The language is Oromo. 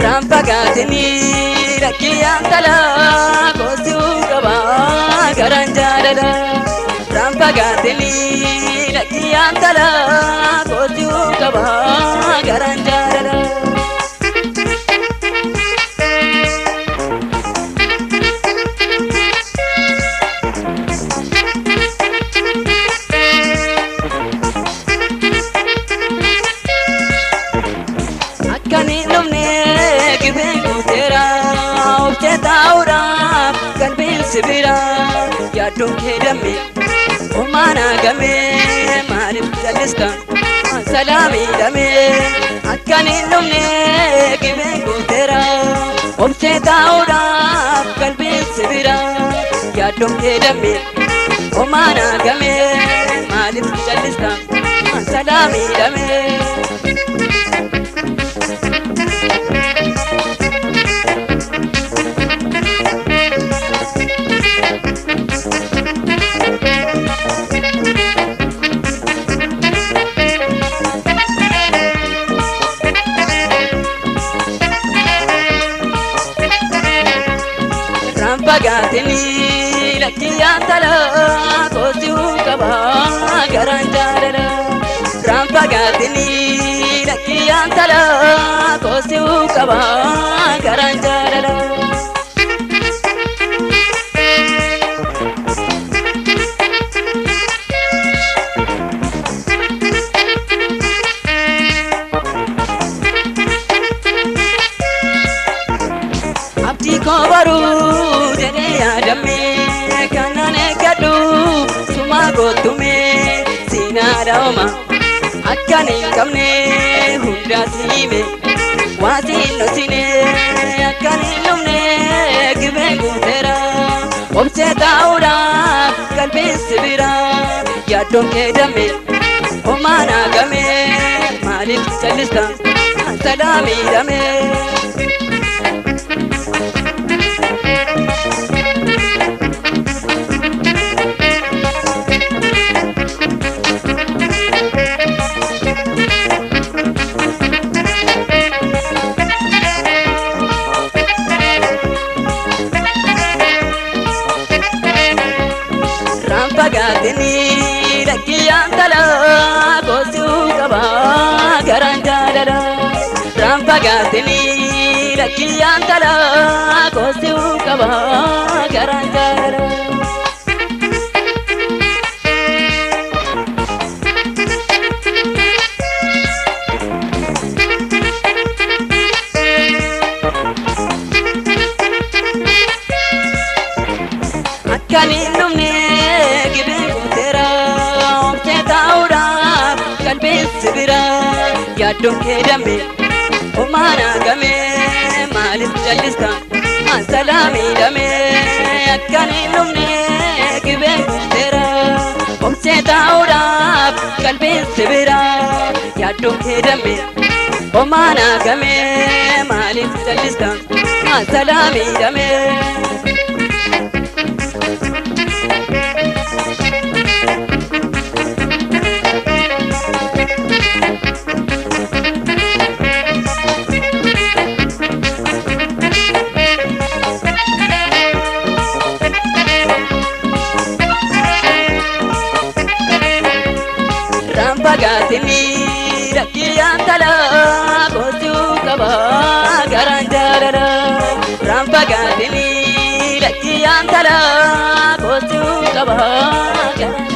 Rampagaatini rakkiyaan talaa koosuu qaba garaan jaalala. Rampagaatini rakkiyaan talaa koosuu qaba garaan jaalala. Akkani numne gibeen guuteera objeetaa'uudha qalbiin sibira yaaddoon kee damme homaana game maaliif jallista salaamii dame. Akkani numne gibeen guuteera objeetaa'uudha qalbiin sibira yaaddoon kee damme homaana game maaliif jallista salaamii dame. Rampagaatini rakkiyaan talaa koosuu qaba garaan jaalala. Rampagaatini rakkiyaan talaa koosuu qaba garaan jaalala. Abdii koo baruu jedhee yaadame kanan eeggadhu suma gootume siinaadha hooma akkan hin qabne hundaas hime waatiin dhosine akkan hin dhumne gibeen guuteera objeetaa'uudhaaf qalbiin sibira yaaddoon kee damme homaana game maaliif jallista salaamii dame. Rampagaatini rakkiyaan talaa koosuu qaba garaan jaalala. Rampagaatini rakkiyaan talaa koosuu qaba garaan jaalala. Akkani numne gibeen guuteera objeetaa'uudhaaf qalbiin sibira yaaddoon kee damme homaana game maaliif jallista salaamii dame. Akkani numne gibeen guuteera objeetaa'uudhaaf qalbiin sibira yaaddoon kee damme homaana game maaliif jallista salaamii dame. Rampagaatini rakkiyaan talaa koosuu qaba garaan jaalala. Rampagaatini rakkiyaan talaa koosuu qaba garaan jaalala.